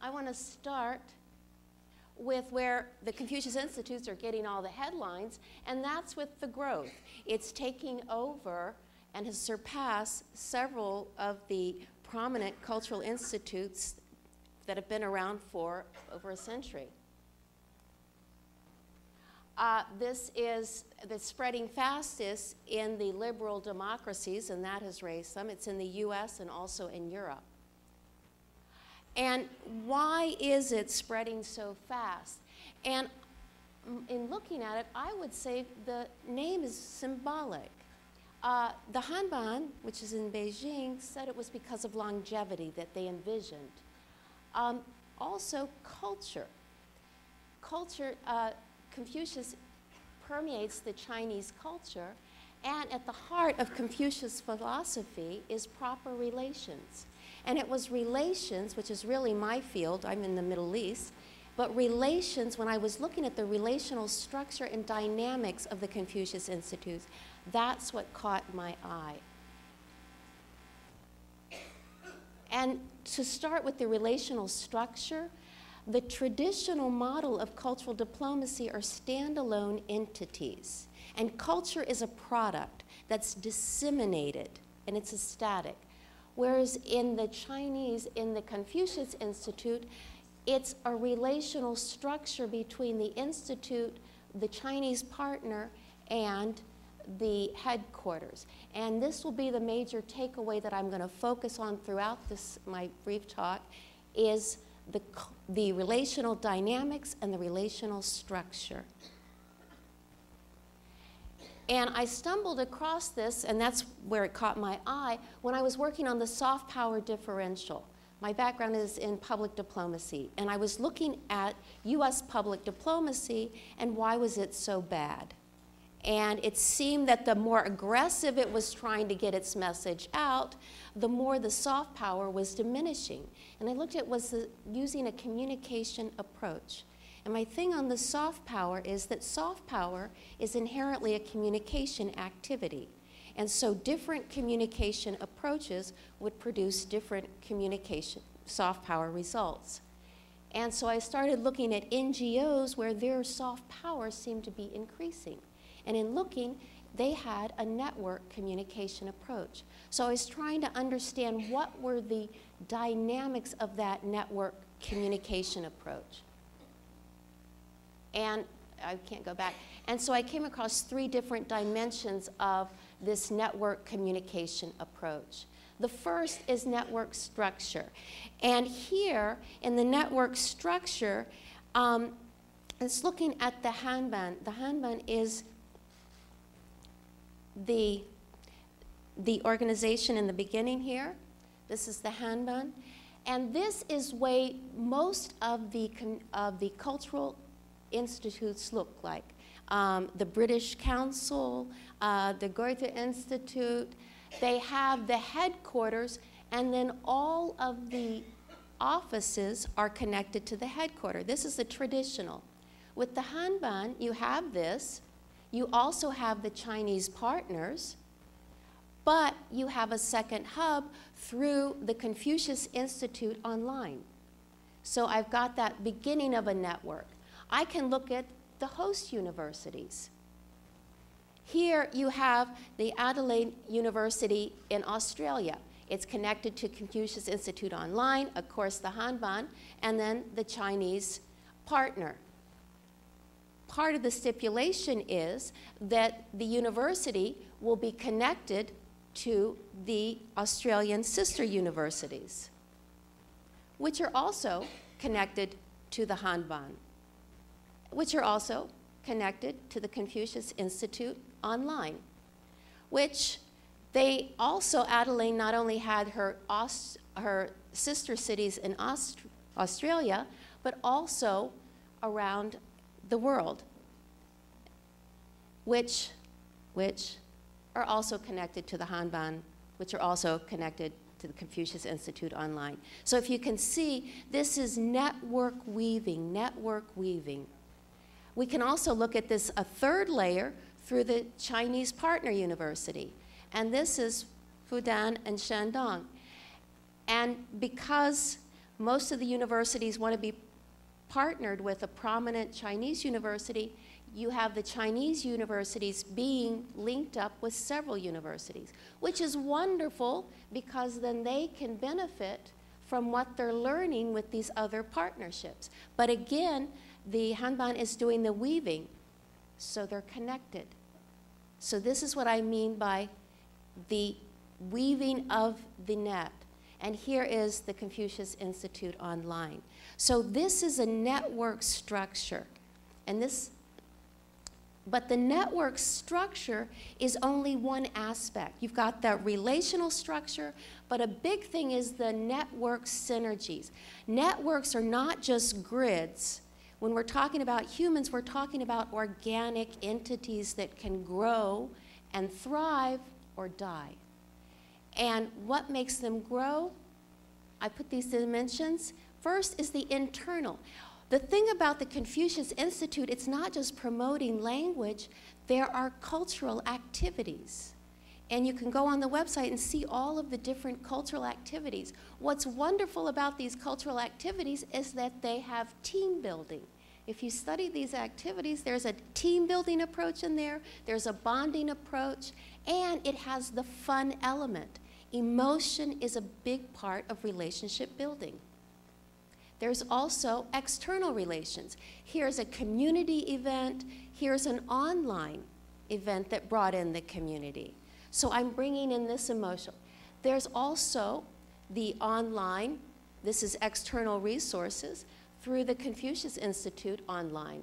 I want to start with where the Confucius Institutes are getting all the headlines, and that's with the growth. It's taking over and has surpassed several of the prominent cultural institutes that have been around for over a century. This is the spreading fastest in the liberal democracies, and that has raised some. It's in the US and also in Europe. And why is it spreading so fast? And in looking at it, I would say the name is symbolic. The Hanban, which is in Beijing, said it was because of longevity that they envisioned. Also, culture. Confucius permeates the Chinese culture, and at the heart of Confucius philosophy is proper relations. And it was relations, which is really my field, I'm in the Middle East, but relations, when I was looking at the relational structure and dynamics of the Confucius Institutes, that's what caught my eye. And to start with the relational structure, the traditional model of cultural diplomacy are standalone entities. And culture is a product that's disseminated, and it's a static. Whereas in the Chinese, in the Confucius Institute, it's a relational structure between the institute, the Chinese partner, and the headquarters. And this will be the major takeaway that I'm going to focus on throughout my brief talk, is the relational dynamics and the relational structure. And I stumbled across this, and that's where it caught my eye, when I was working on the soft power differential. My background is in public diplomacy, and I was looking at US public diplomacy and why was it so bad. And it seemed that the more aggressive it was trying to get its message out, the more the soft power was diminishing. And I looked at using a communication approach. And my thing on the soft power is that soft power is inherently a communication activity. And so different communication approaches would produce different communication soft power results. And so I started looking at NGOs where their soft power seemed to be increasing. And in looking, they had a network communication approach. So I was trying to understand what were the dynamics of that network communication approach. And I can't go back. And so I came across 3 different dimensions of this network communication approach. The first is network structure. And here in the network structure, it's looking at the Hanban. The Hanban is the organization in the beginning here. This is the Hanban. And this is way most of the cultural institutes look like. The British Council, the Goethe Institute, they have the headquarters, and then all of the offices are connected to the headquarters. This is the traditional. With the Hanban, you have this. You also have the Chinese partners, but you have a second hub through the Confucius Institute online. So I've got that beginning of a network. I can look at the host universities. Here you have the Adelaide University in Australia. It's connected to Confucius Institute online, of course the Hanban, and then the Chinese partner. Part of the stipulation is that the university will be connected to the Australian sister universities, which are also connected to the Hanban, which are also connected to the Confucius Institute online, which they also, Adelaide not only had her sister cities in Australia, but also around the world, which are also connected to the Hanban, which are also connected to the Confucius Institute online. So if you can see, this is network weaving, network weaving. We can also look at this, a third layer, through the Chinese partner university. And this is Fudan and Shandong. And because most of the universities want to be partnered with a prominent Chinese university. You have the Chinese universities being linked up with several universities, which is wonderful because then they can benefit from what they're learning with these other partnerships. But again, the Hanban is doing the weaving, so they're connected. So this is what I mean by the weaving of the net. And here is the Confucius Institute online. So this is a network structure. But the network structure is only one aspect. You've got that relational structure, but a big thing is the network synergies. Networks are not just grids. When we're talking about humans, we're talking about organic entities that can grow and thrive or die. And what makes them grow? I put these dimensions. First is the internal. The thing about the Confucius Institute, it's not just promoting language, there are cultural activities. And you can go on the website and see all of the different cultural activities. What's wonderful about these cultural activities is that they have team building. If you study these activities, there's a team building approach in there, there's a bonding approach, and it has the fun element. Emotion is a big part of relationship building. There's also external relations. Here's a community event. Here's an online event that brought in the community. So I'm bringing in this emotion. There's also the online, this is external resources, through the Confucius Institute online.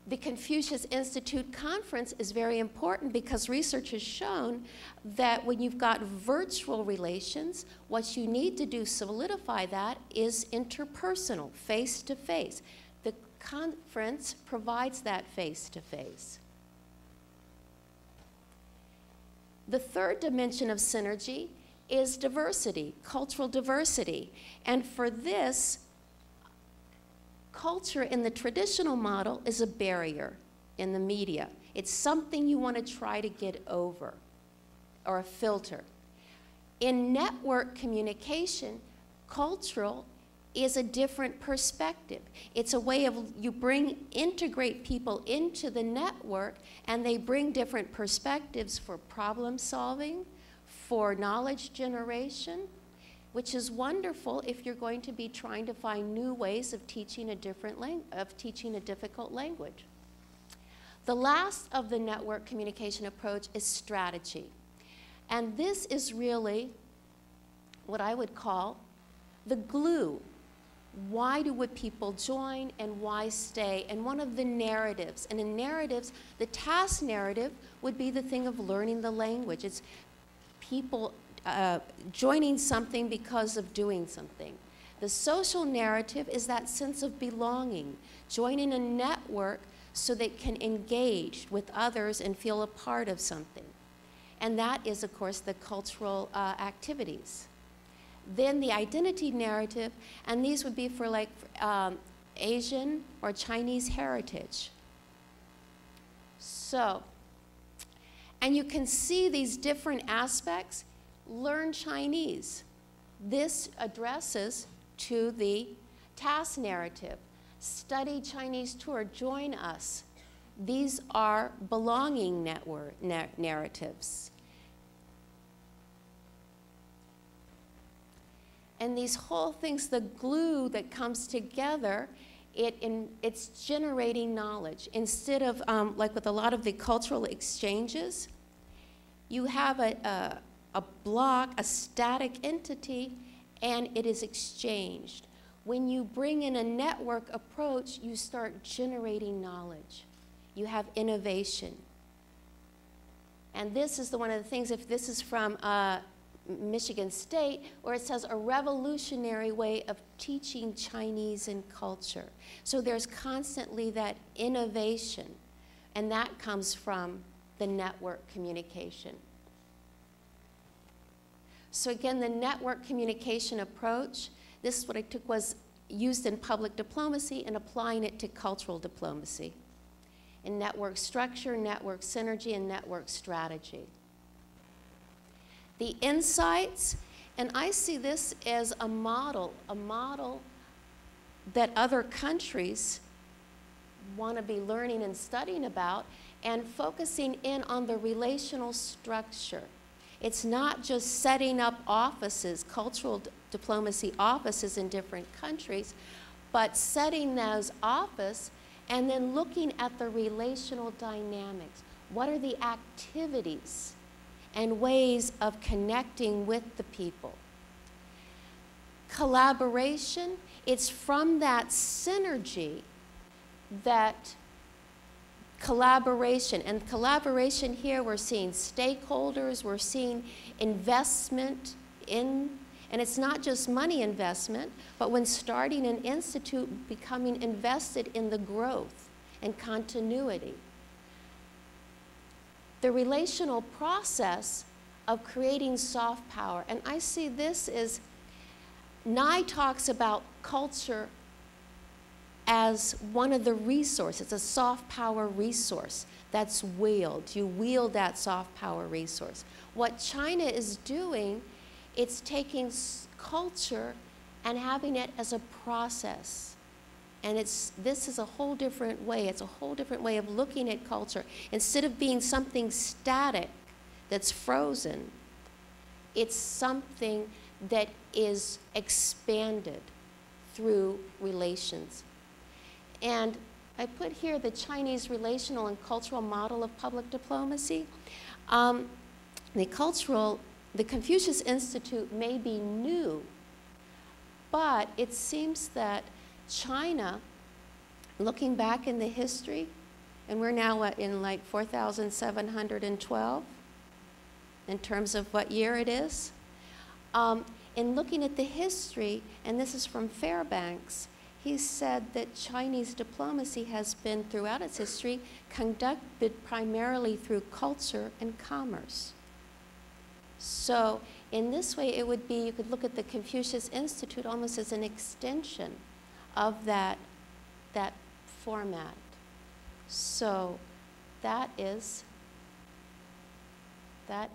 The Confucius Institute conference is very important because research has shown that when you've got virtual relations, what you need to do solidify that is interpersonal, face-to-face. The conference provides that face-to-face. The third dimension of synergy is diversity, cultural diversity. And for this, culture in the traditional model is a barrier in the media. It's something you want to try to get over, or a filter. In network communication, cultural is a different perspective. It's a way of integrate people into the network, and they bring different perspectives for problem solving, for knowledge generation, which is wonderful if you're going to be trying to find new ways of teaching a difficult language. The last of the network communication approach is strategy. And this is really what I would call the glue. Why would people join and why stay? And one of the narratives. And in narratives, the task narrative would be the thing of learning the language. It's people joining something because of doing something. The social narrative is that sense of belonging, joining a network so they can engage with others and feel a part of something. And that is, of course, the cultural activities. Then the identity narrative, and these would be for like Asian or Chinese heritage. So, and you can see these different aspects. Learn Chinese. This addresses to the task narrative. Study Chinese tour, join us. These are belonging narratives. And these whole things, the glue that comes together, it's generating knowledge. Instead of, like with a lot of the cultural exchanges, you have a block, a static entity, and it is exchanged. When you bring in a network approach, you start generating knowledge. You have innovation. And this is one of the things, if this is from Michigan State, where it says a revolutionary way of teaching Chinese and culture. So there's constantly that innovation, and that comes from the network communication. So again, the network communication approach, this is what I took, was used in public diplomacy and applying it to cultural diplomacy. In network structure, network synergy, and network strategy. The insights And I see this as a model that other countries want to be learning and studying about, and focusing in on the relational structure. It's not just setting up offices, cultural diplomacy offices in different countries, but setting those offices and then looking at the relational dynamics. What are the activities and ways of connecting with the people? Collaboration, it's from that synergy that collaboration, and collaboration here we're seeing stakeholders, we're seeing investment in, and it's not just money investment, but when starting an institute, becoming invested in the growth and continuity. The relational process of creating soft power, and I see this as, Nye talks about culture as one of the resources, a soft power resource that's wielded. You wield that soft power resource. What China is doing, it's taking culture and having it as a process. And this is a whole different way. It's a whole different way of looking at culture. Instead of being something static that's frozen, it's something that is expanded through relations. And I put here the Chinese relational and cultural model of public diplomacy. The Confucius Institute may be new, but it seems that China, looking back in the history, and we're now in like 4,712 in terms of what year it is. In looking at the history, and this is from Fairbanks, he said that Chinese diplomacy has been, throughout its history, conducted primarily through culture and commerce. So in this way, it would be, you could look at the Confucius Institute almost as an extension of that format. So that is that.